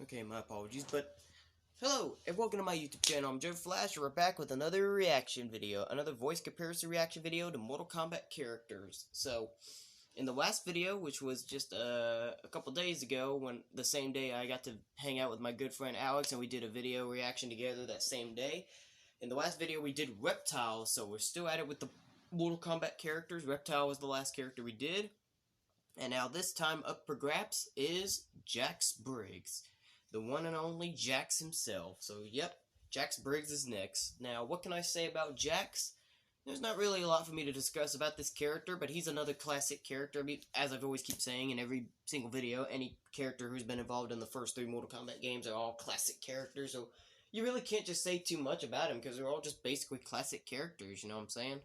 Okay, my apologies, but hello and welcome to my YouTube channel. I'm Joe Flash, and we're back with another reaction video, another voice comparison reaction video to Mortal Kombat characters. So, in the last video, which was just a couple days ago, when the same day I got to hang out with my good friend Alex, and we did a video reaction together that same day. In the last video, we did Reptile, so we're still at it with the Mortal Kombat characters. Reptile was the last character we did. And now this time up for grabs is Jax Briggs. The one and only Jax himself. So, yep, Jax Briggs is next. Now, what can I say about Jax? There's not really a lot for me to discuss about this character, but he's another classic character. I mean, as I've always keep saying in every single video, any character who's been involved in the first 3 Mortal Kombat games are all classic characters, so you really can't just say too much about him, because they're all just basically classic characters, you know what I'm saying?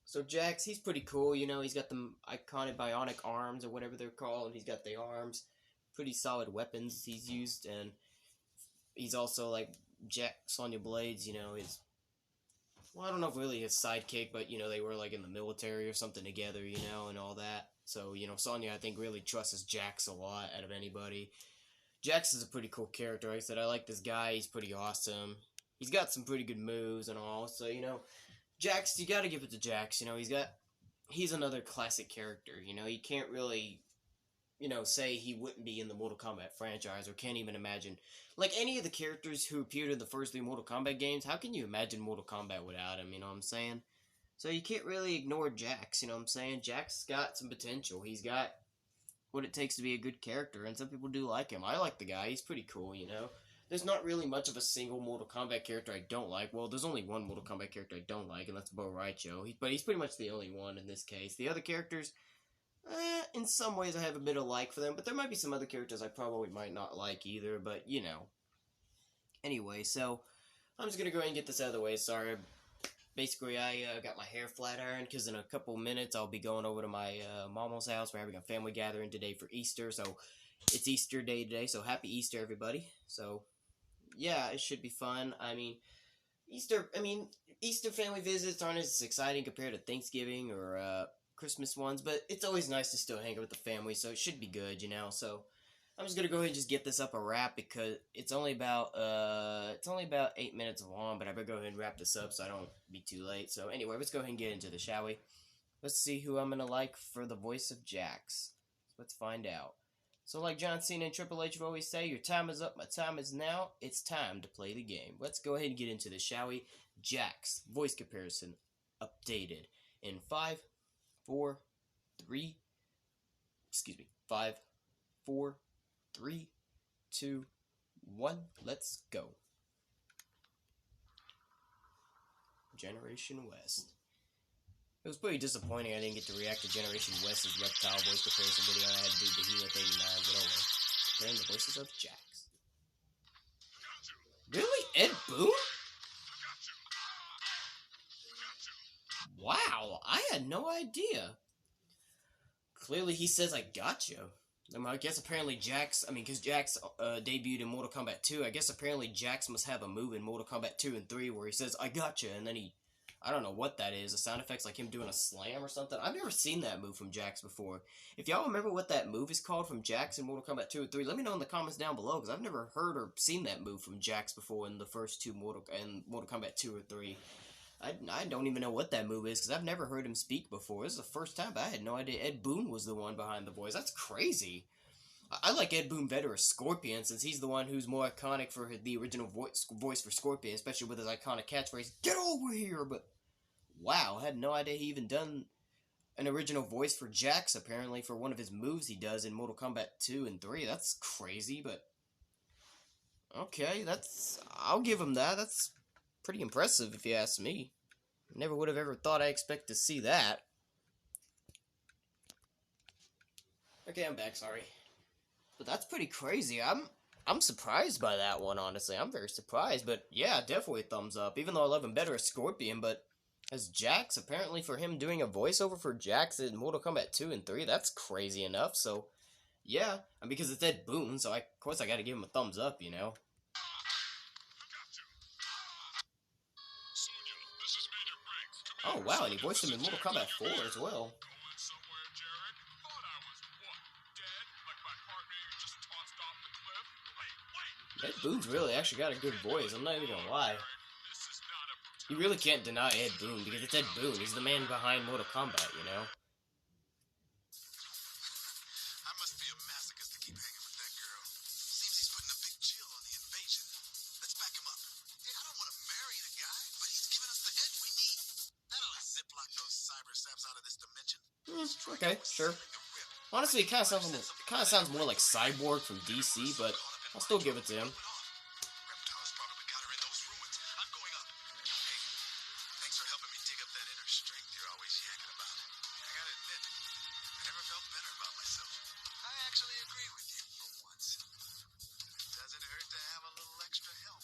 So Jax, he's pretty cool, you know, he's got the iconic bionic arms, or whatever they're called, he's got the arms. Pretty solid weapons he's used, and he's also like Sonya Blades, you know, his, well, I don't know if really his sidekick, but you know, they were like in the military or something together, you know, and all that. So, you know, Sonya, I think, really trusts Jax a lot out of anybody. Jax is a pretty cool character. Like I said, I like this guy. He's pretty awesome. He's got some pretty good moves and all. So, you know, Jax, you gotta give it to Jax. You know, he's another classic character. You know, you can't really, you know, say he wouldn't be in the Mortal Kombat franchise, or can't even imagine. Like, any of the characters who appeared in the first 3 Mortal Kombat games, how can you imagine Mortal Kombat without him, you know what I'm saying? So you can't really ignore Jax, you know what I'm saying? Jax's got some potential. He's got what it takes to be a good character, and some people do like him. I like the guy. He's pretty cool, you know? There's not really much of a single Mortal Kombat character I don't like. Well, there's only one Mortal Kombat character I don't like, and that's Bo' Rai Cho. But he's pretty much the only one in this case. The other characters, in some ways I have a bit of like for them, but there might be some other characters I probably might not like either, but, you know. Anyway, so, I'm just gonna go ahead and get this out of the way. Sorry, basically, I got my hair flat ironed, because in a couple minutes I'll be going over to my mama's house. We're having a family gathering today for Easter, so it's Easter Day today, so happy Easter, everybody. So, yeah, it should be fun. Easter family visits aren't as exciting compared to Thanksgiving or Christmas ones, but it's always nice to still hang out with the family, so it should be good, you know. So I'm just gonna go ahead and just get this up a wrap, because it's only about 8 minutes long, but I better go ahead and wrap this up so I don't be too late. So anyway, let's go ahead and get into this, shall we? Let's see who I'm gonna like for the voice of Jax. Let's find out. So, like John Cena and Triple H would always say, your time is up, my time is now. It's time to play the game. Let's go ahead and get into this, shall we? Jax, voice comparison, updated in 5, 4, 3, 5, 4, 3, 2, 1. Let's go. Generation West. It was pretty disappointing I didn't get to react to Generation West's Reptile voice comparison video. I had to do Behemoth 89, but oh well. Comparing the voices of Jax. Really? Ed Boon? Wow, I had no idea. Clearly he says I gotcha. I guess apparently Jax, because Jax debuted in Mortal Kombat 2, I guess apparently Jax must have a move in Mortal Kombat 2 and 3 where he says I gotcha, and then I don't know what that is, a sound effect's like him doing a slam or something. I've never seen that move from Jax before. If y'all remember what that move is called from Jax in Mortal Kombat 2 and 3, let me know in the comments down below, because I've never heard or seen that move from Jax before in the first 2 Mortal Kombat 2 or 3. I don't even know what that move is, because I've never heard him speak before. This is the first time, but I had no idea Ed Boon was the one behind the voice. That's crazy. I like Ed Boon better as Scorpion, since he's the one who's more iconic for the original voice for Scorpion, especially with his iconic catchphrase, "Get over here!" But, wow, I had no idea he even done an original voice for Jax, apparently, for one of his moves he does in Mortal Kombat 2 and 3. That's crazy, but, okay, I'll give him that. That's pretty impressive, if you ask me. Never would have ever thought I expect to see that. Okay, I'm back, sorry. But that's pretty crazy. I'm surprised by that one, honestly. I'm very surprised, but yeah, definitely a thumbs up. Even though I love him better as Scorpion, but as Jax, apparently for him doing a voiceover for Jax in Mortal Kombat 2 and 3, that's crazy enough, so yeah. Because it's Ed Boon, so of course I gotta give him a thumbs up, you know. Oh wow, and he voiced him in Mortal Kombat 4 as well. Ed Boon's really actually got a good voice, I'm not even gonna lie. You really can't deny Ed Boon, because it's Ed Boon. He's the man behind Mortal Kombat, you know? I must be a masochist to keep hanging with that girl. Seems he's putting a big chill on the invasion. Let's back him up. Hey, I don't want to marry the guy, but he's giving us the edge we need. That'll ziplock those cyber saps out of this dimension. Okay, sure. Honestly, it kind of sounds more like Cyborg from DC, but I'll still give it to him. Reptiles probably got her in those ruins. I'm going up. Hey, thanks for helping me dig up that inner strength you're always yakking about. I gotta admit, I never felt better about myself. I actually agree with you for once. It doesn't hurt to have a little extra help.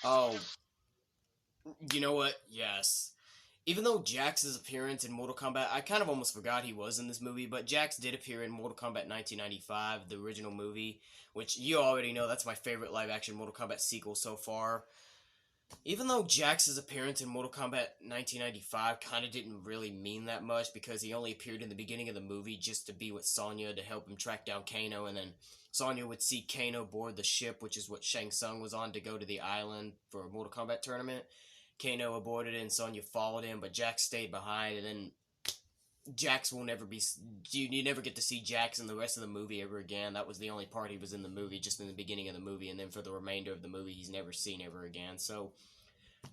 Oh, you know what? Yes. Even though Jax's appearance in Mortal Kombat, I kind of almost forgot he was in this movie, but Jax did appear in Mortal Kombat 1995, the original movie, which you already know that's my favorite live-action Mortal Kombat sequel so far. Even though Jax's appearance in Mortal Kombat 1995 kind of didn't really mean that much, because he only appeared in the beginning of the movie just to be with Sonya to help him track down Kano, and then Sonya would see Kano board the ship, which is what Shang Tsung was on to go to the island for a Mortal Kombat tournament. Kano aborted it and Sonya followed him, but Jax stayed behind, and then Jax will never be... You never get to see Jax in the rest of the movie ever again. That was the only part he was in the movie, just in the beginning of the movie, and then for the remainder of the movie, he's never seen ever again. So,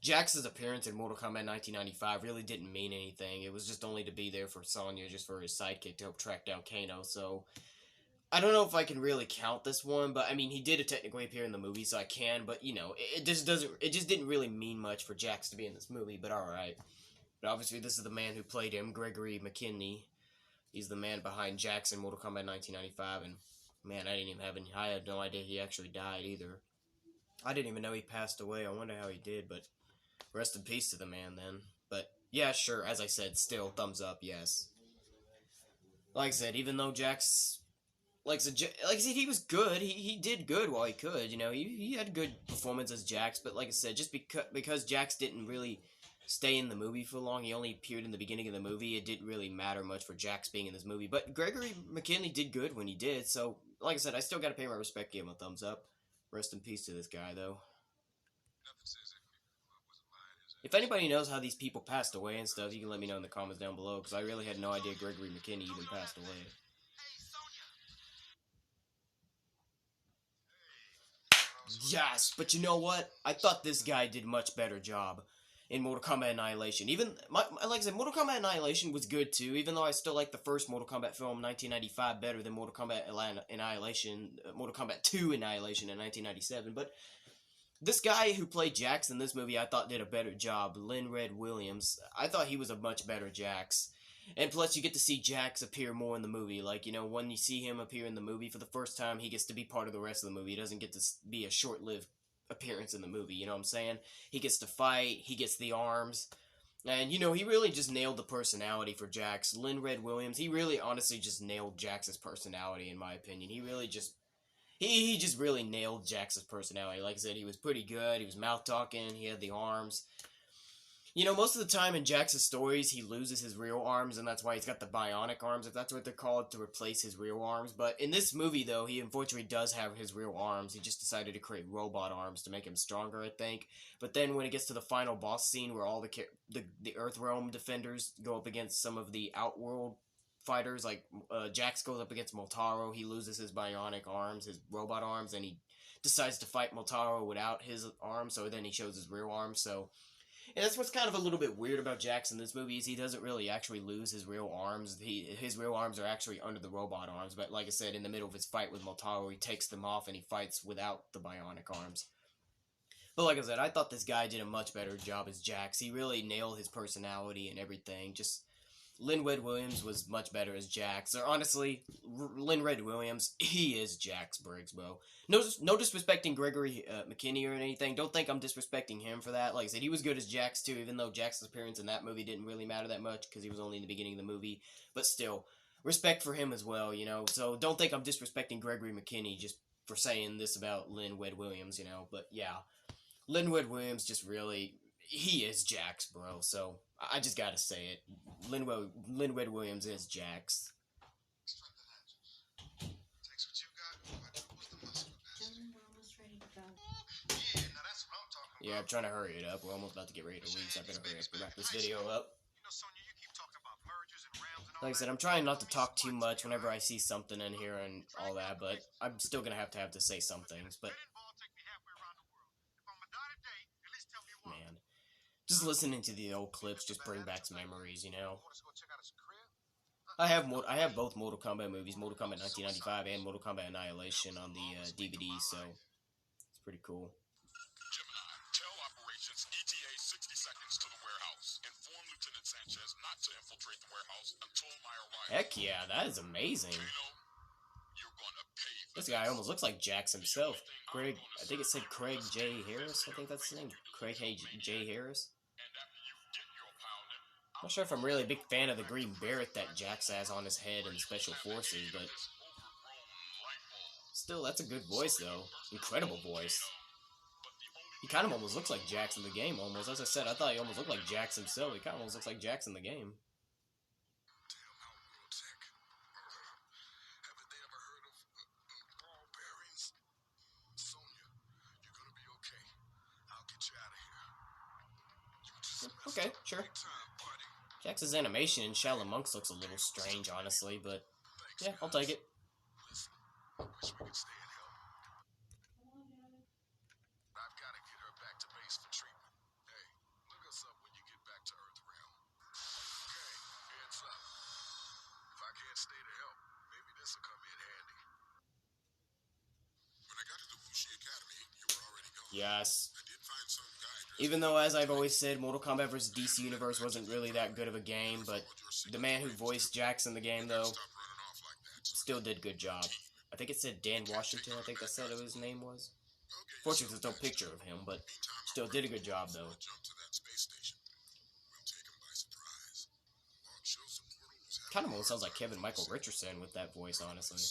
Jax's appearance in Mortal Kombat 1995 really didn't mean anything. It was just only to be there for Sonya, just for his sidekick to help track down Kano, so... I don't know if I can really count this one, but I mean, he did technically appear in the movie, so I can, but you know, it just didn't really mean much for Jax to be in this movie, but alright. But obviously, this is the man who played him, Gregory McKinney. He's the man behind Jax in Mortal Kombat 1995, and man, I had no idea he actually died either. I didn't even know he passed away. I wonder how he did, but rest in peace to the man then. But yeah, sure, as I said, still, thumbs up, yes. Like I said, even though Jax... Like I said, he was good. He did good while he could. You know, he had good performance as Jax. But like I said, just because Jax didn't really stay in the movie for long, he only appeared in the beginning of the movie. It didn't really matter much for Jax being in this movie. But Gregory McKinley did good when he did. So like I said, I still got to pay my respect. Give him a thumbs up. Rest in peace to this guy, though. If anybody knows how these people passed away and stuff, you can let me know in the comments down below. Because I really had no idea Gregory McKinney even passed away. Yes, but you know what? I thought this guy did much better job in Mortal Kombat Annihilation. Like I said, Mortal Kombat Annihilation was good too, even though I still like the first Mortal Kombat film, 1995, better than Mortal Kombat Annihilation, Mortal Kombat 2 Annihilation in 1997. But this guy who played Jax in this movie, I thought did a better job. Lynn Red Williams. I thought he was a much better Jax. And plus, you get to see Jax appear more in the movie. Like, you know, when you see him appear in the movie for the first time, he gets to be part of the rest of the movie. He doesn't get to be a short-lived appearance in the movie, you know what I'm saying? He gets to fight, he gets the arms, and, you know, he really just nailed the personality for Jax. Lynn Red Williams, he really honestly just nailed Jax's personality, in my opinion. He really just... He just really nailed Jax's personality. Like I said, he was pretty good, he was mouth-talking, he had the arms... You know, most of the time in Jax's stories, he loses his real arms, and that's why he's got the bionic arms, if that's what they're called, to replace his real arms. But in this movie, though, he unfortunately does have his real arms. He just decided to create robot arms to make him stronger, I think. But then when it gets to the final boss scene, where all the Earthrealm defenders go up against some of the Outworld fighters, like Jax goes up against Motaro, he loses his bionic arms, his robot arms, and he decides to fight Motaro without his arms, so then he shows his real arms, so... And that's what's kind of a little bit weird about Jax in this movie, is he doesn't really actually lose his real arms. His real arms are actually under the robot arms, but like I said, in the middle of his fight with Motaro, he takes them off and he fights without the bionic arms. But like I said, I thought this guy did a much better job as Jax. He really nailed his personality and everything. Just... Lynn Red Williams was much better as Jax. Or honestly, Lynn Red Williams, he is Jax Briggs, bro. No disrespecting Gregory McKinney or anything. Don't think I'm disrespecting him for that. Like I said, he was good as Jax too, even though Jax's appearance in that movie didn't really matter that much because he was only in the beginning of the movie. But still, respect for him as well, you know. So don't think I'm disrespecting Gregory McKinney just for saying this about Lynn Red Williams, you know. But yeah, Lynn Red Williams just really... He is Jax, bro, so I just gotta say it. Lynn Red Williams is Jax. Takes what Yeah, I'm trying to hurry it up. We're almost about to get ready to leave, so I better hurry up and wrap this video up. Like I said, I'm trying not to talk too much whenever I see something in here and all that, but I'm still gonna have to say some things. But man, just listening to the old clips just bring back some memories, you know. I have both Mortal Kombat movies, Mortal Kombat 1995 and Mortal Kombat Annihilation on the DVD, so it's pretty cool. Gemini, tell operations ETA 60 seconds to the warehouse. Inform Lieutenant Sanchez not to infiltrate the warehouse until my arrival. Heck yeah, that is amazing. You're gonna pay for This guy almost looks like Jax himself. Craig, I think it said Craig J. Harris. I think that's his name. Craig J. Harris. I'm not sure if I'm really a big fan of the green beret that Jax has on his head in the Special Forces, but still, that's a good voice, though. Incredible voice. He kind of almost looks like Jax in the game, almost. As I said, I thought he almost looked like Jax himself. He kind of almost looks like Jax in the game. Okay, sure. Jax's animation in Shaolin Monks looks a little strange, honestly, but yeah, I'll take it. I've got to get her back to base for treatment. Hey, look us up when you get back to Earthrealm. Okay, heads up. If I can't stay to help, maybe this will come in handy. When I got to the Wuxi Academy, you were already gone. Yes. I did find some guy. Even though, as I've always said, Mortal Kombat vs. DC Universe wasn't really that good of a game, but the man who voiced Jax in the game, though, still did a good job. I think it said Dan Washington, I think that's what his name was. Fortunately, there's no picture of him, but still did a good job, though. Kind of almost sounds like Kevin Michael Richardson with that voice, honestly.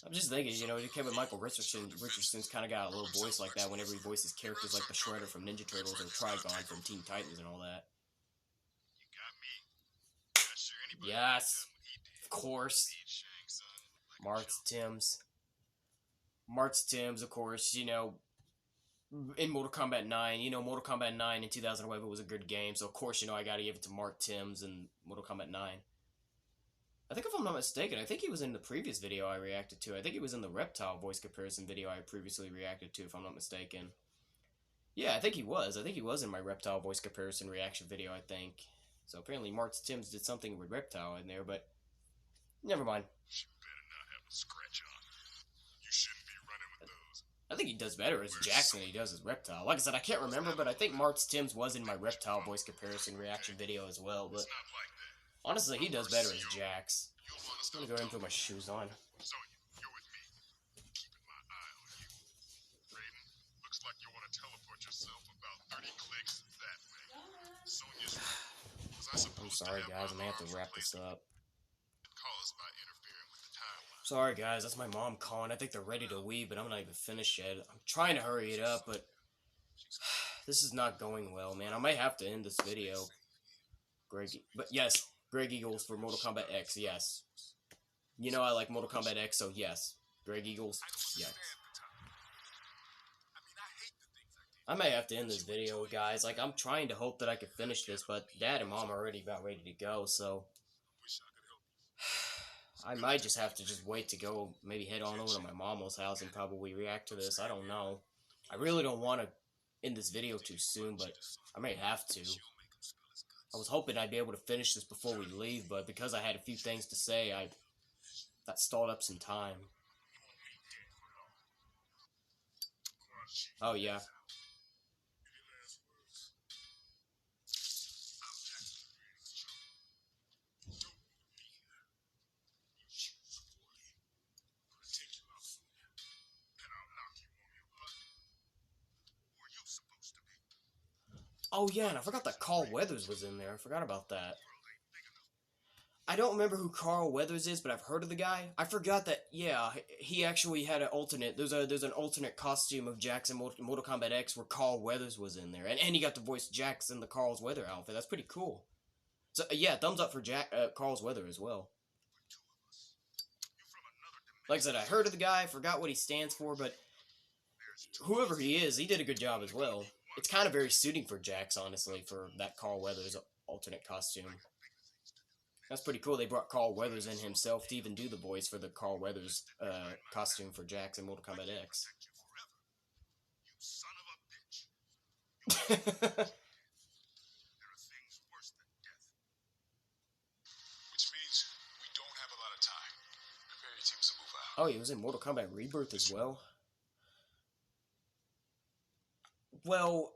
I'm just thinking, you know, Kevin Michael Richardson's kind of got a little voice like that whenever he voices characters like the Shredder from Ninja Turtles or Trigon from Teen Titans and all that. Yes, of course. Martz Timms, of course, you know, in Mortal Kombat 9, you know, Mortal Kombat 9 in 2011 was a good game, so of course, you know, I gotta give it to Martz Timms in Mortal Kombat 9. I think if I'm not mistaken, I think he was in the previous video I reacted to. I think he was in the Reptile voice comparison video I previously reacted to, if I'm not mistaken. Yeah, I think he was. I think he was in my Reptile voice comparison reaction video, I think. So apparently Martz Timms did something with Reptile in there, but never mind. You better not have a scratch on. You shouldn't be running with those. I think he does better as Jax than he does as Reptile. Like I said, I can't remember, but I think Martz Timms was in my Reptile voice comparison reaction video as well, but honestly, he does better as Jax. I'm gonna go ahead and put my shoes on. Sonya, you're with me. Keeping my eye on you. Raiden, looks like you want to teleport yourself about 30 clicks that way. Sonya's right. Was I supposed I'm sorry, to guys. I'm gonna have to wrap this up. Caused by interfering with the timeline. Sorry, guys. That's my mom calling. I think they're ready to leave, but I'm not even finished yet. I'm trying to hurry it up, but this is not going well, man. I might have to end this video. But yes, Greg Eagles for Mortal Kombat X, yes. You know I like Mortal Kombat X, so yes. Greg Eagles, yes. I may have to end this video, guys. Like, I'm trying to hope that I can finish this, but Dad and Mom are already about ready to go, so I might just have to just wait to go, maybe head on over to my mom's house and probably react to this. I don't know. I really don't want to end this video too soon, but I may have to. I was hoping I'd be able to finish this before we leave, but because I had a few things to say, that stalled up some time. Oh, yeah. Oh, yeah, and I forgot that Carl Weathers was in there. I forgot about that. I don't remember who Carl Weathers is, but I've heard of the guy. I forgot that, yeah, he actually had an alternate. There's an alternate costume of Jax in Mortal Kombat X where Carl Weathers was in there. And he got to voice Jax in the Carl's Weather outfit. That's pretty cool. So, yeah, thumbs up for Carl's Weather as well. Like I said, I heard of the guy. I forgot what he stands for, but whoever he is, he did a good job as well. It's kind of very suiting for Jax, honestly, for that Carl Weathers alternate costume. That's pretty cool. They brought Carl Weathers in himself to even do the voice for the Carl Weathers costume for Jax in Mortal Kombat X. You son of a bitch. There are things worse than death. Which means we don't have a lot of time. Prepare your teams to move out. Oh, he was in Mortal Kombat Rebirth as well. Well,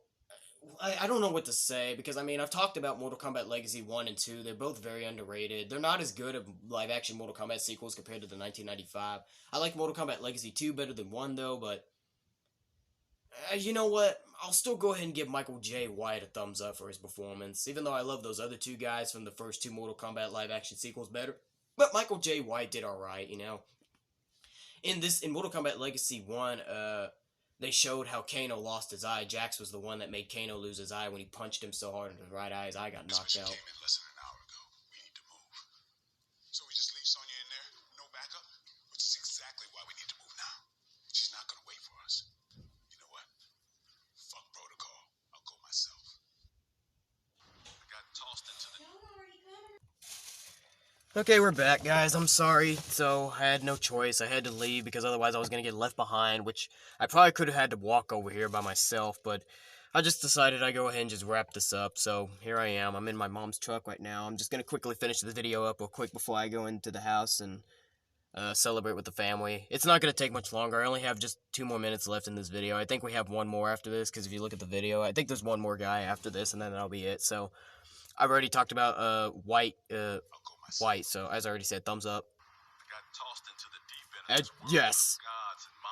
I don't know what to say, because, I mean, I've talked about Mortal Kombat Legacy 1 and 2. They're both very underrated. They're not as good of live-action Mortal Kombat sequels compared to the 1995. I like Mortal Kombat Legacy 2 better than 1, though, but you know what? I'll still go ahead and give Michael J. White a thumbs up for his performance, even though I love those other two guys from the first two Mortal Kombat live-action sequels better. But Michael J. White did alright, you know. In Mortal Kombat Legacy 1, they showed how Kano lost his eye. Jax was the one that made Kano lose his eye when he punched him so hard in his right eye. His eye got knocked out. Came in less than an hour ago. We need to move. So we just leave Sonya in there, no backup, which is exactly why we need to move now. She's not gonna wait for us. You know what? Fuck protocol. I'll go myself. I got tossed into the. Okay, we're back, guys. I'm sorry. So, I had no choice. I had to leave because otherwise I was going to get left behind, which I probably could have had to walk over here by myself, but I just decided I'd go ahead and just wrap this up. So, here I am. I'm in my mom's truck right now. I'm just going to quickly finish the video up real quick before I go into the house and celebrate with the family. It's not going to take much longer. I only have just 2 more minutes left in this video. I think we have one more after this, because if you look at the video, I think there's one more guy after this, and then that'll be it. So, I've already talked about White, so as I already said, thumbs up. Yes.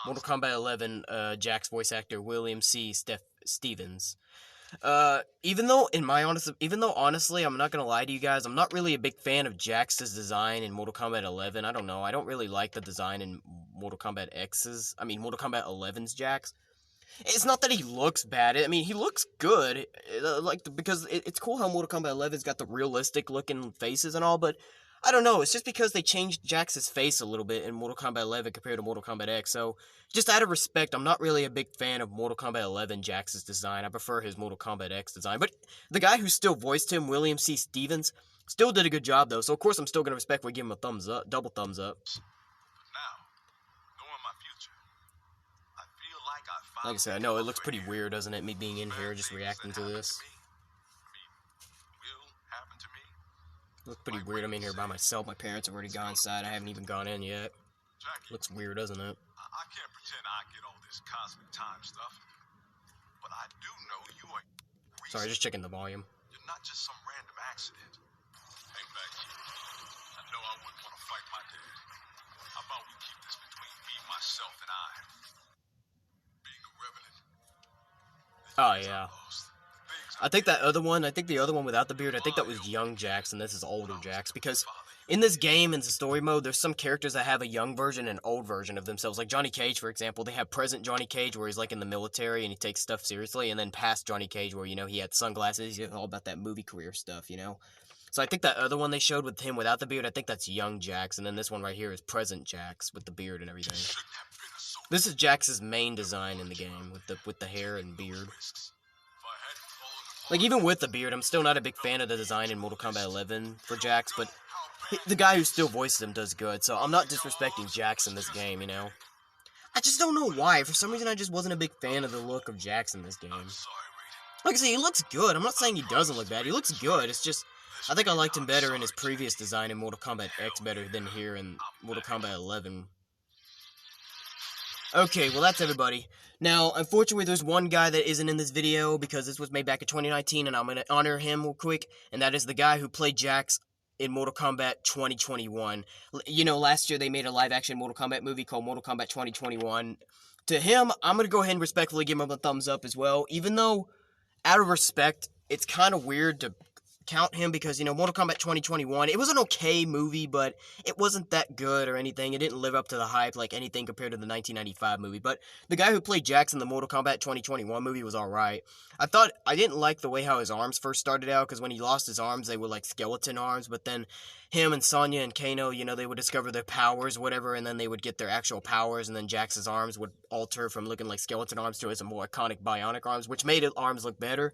Mortal Kombat 11, Jax voice actor William C. Stevens. Even though honestly, I'm not gonna lie to you guys, I'm not really a big fan of Jax's design in Mortal Kombat 11. I don't know. I don't really like the design in Mortal Kombat 11's Jax. It's not that he looks bad. I mean, he looks good, because it's cool how Mortal Kombat 11's got the realistic looking faces and all, but I don't know, it's just because they changed Jax's face a little bit in Mortal Kombat 11 compared to Mortal Kombat X, so just out of respect, I'm not really a big fan of Mortal Kombat 11 Jax's design. I prefer his Mortal Kombat X design, but the guy who still voiced him, William C. Stevens, still did a good job, though, so of course I'm still going to respectfully give him a thumbs up, double thumbs up. Like I said, I know it looks pretty weird, doesn't it, me being in here just reacting to this. Looks pretty weird. I'm in here by myself. My parents have already gone inside. I haven't even gone in yet. Looks weird, doesn't it? I can't pretend I get all this cosmic time stuff, but I do know you are. Sorry, just checking the volume. You're not just some random accident. Hey, Beck, I know I wouldn't want to fight my dad. How about we keep this between me, myself, and I? Being a revenant. Oh, yeah. I think the other one without the beard, I think that was young Jax, and this is older Jax, because in this game, in the story mode, there's some characters that have a young version and an old version of themselves. Like Johnny Cage, for example, they have present Johnny Cage, where he's like in the military and he takes stuff seriously, and then past Johnny Cage, where, you know, he had sunglasses, he's all about that movie career stuff, you know? So I think that other one they showed with him without the beard, I think that's young Jax, and then this one right here is present Jax with the beard and everything. This is Jax's main design in the game, with the hair and beard. Like, even with the beard, I'm still not a big fan of the design in Mortal Kombat 11 for Jax, but the guy who still voices him does good, so I'm not disrespecting Jax in this game, you know? I just don't know why. For some reason, I just wasn't a big fan of the look of Jax in this game. Like I say, he looks good. I'm not saying he doesn't look bad. He looks good. It's just, I think I liked him better in his previous design in Mortal Kombat X better than here in Mortal Kombat 11. Okay, well that's everybody. Now, unfortunately, there's one guy that isn't in this video because this was made back in 2019, and I'm going to honor him real quick, and that is the guy who played Jax in Mortal Kombat 2021. You know, last year they made a live-action Mortal Kombat movie called Mortal Kombat 2021. To him, I'm going to go ahead and respectfully give him a thumbs up as well, even though, out of respect, it's kind of weird to count him because, you know, Mortal Kombat 2021, it was an okay movie, but it wasn't that good or anything. It didn't live up to the hype like anything compared to the 1995 movie. But the guy who played Jax in the Mortal Kombat 2021 movie was alright. I didn't like the way how his arms first started out, because when he lost his arms, they were like skeleton arms, but then him and Sonya and Kano, you know, they would discover their powers, whatever, and then they would get their actual powers, and then Jax's arms would alter from looking like skeleton arms to his more iconic bionic arms, which made his arms look better.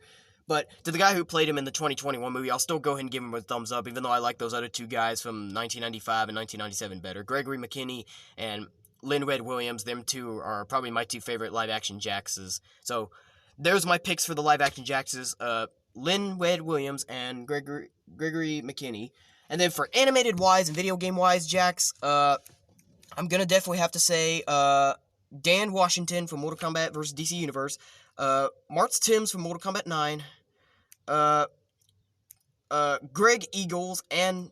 But to the guy who played him in the 2021 movie, I'll still go ahead and give him a thumbs up, even though I like those other two guys from 1995 and 1997 better. Gregory McKinney and Lin-Red Williams, them two are probably my two favorite live-action Jaxes. So, there's my picks for the live-action Jaxes, Lin-Red Williams and Gregory McKinney. And then for animated-wise and video game-wise Jax, I'm gonna definitely have to say, Dan Washington from Mortal Kombat vs. DC Universe, Martz Timms from Mortal Kombat 9, Greg Eagles and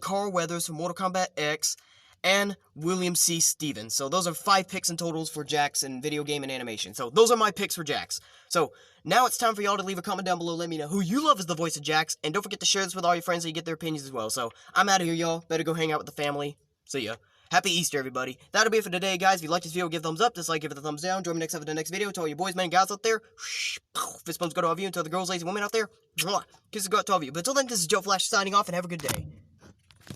Carl Weathers from Mortal Kombat X, and William C. Stevens. So those are 5 picks in totals for Jax in video game and animation. So those are my picks for Jax. So now it's time for y'all to leave a comment down below. Let me know who you love as the voice of Jax. And don't forget to share this with all your friends so you get their opinions as well. So I'm out of here, y'all. Better go hang out with the family. See ya. Happy Easter, everybody. That'll be it for today, guys. If you like this video, give a thumbs up. Dislike, give it a thumbs down. Join me next time for the next video. To all you boys, men, and guys out there, fist bumps go to all of you. And to all the girls, ladies, and women out there, kisses go out to all of you. But until then, this is Joe Flash signing off, and have a good day.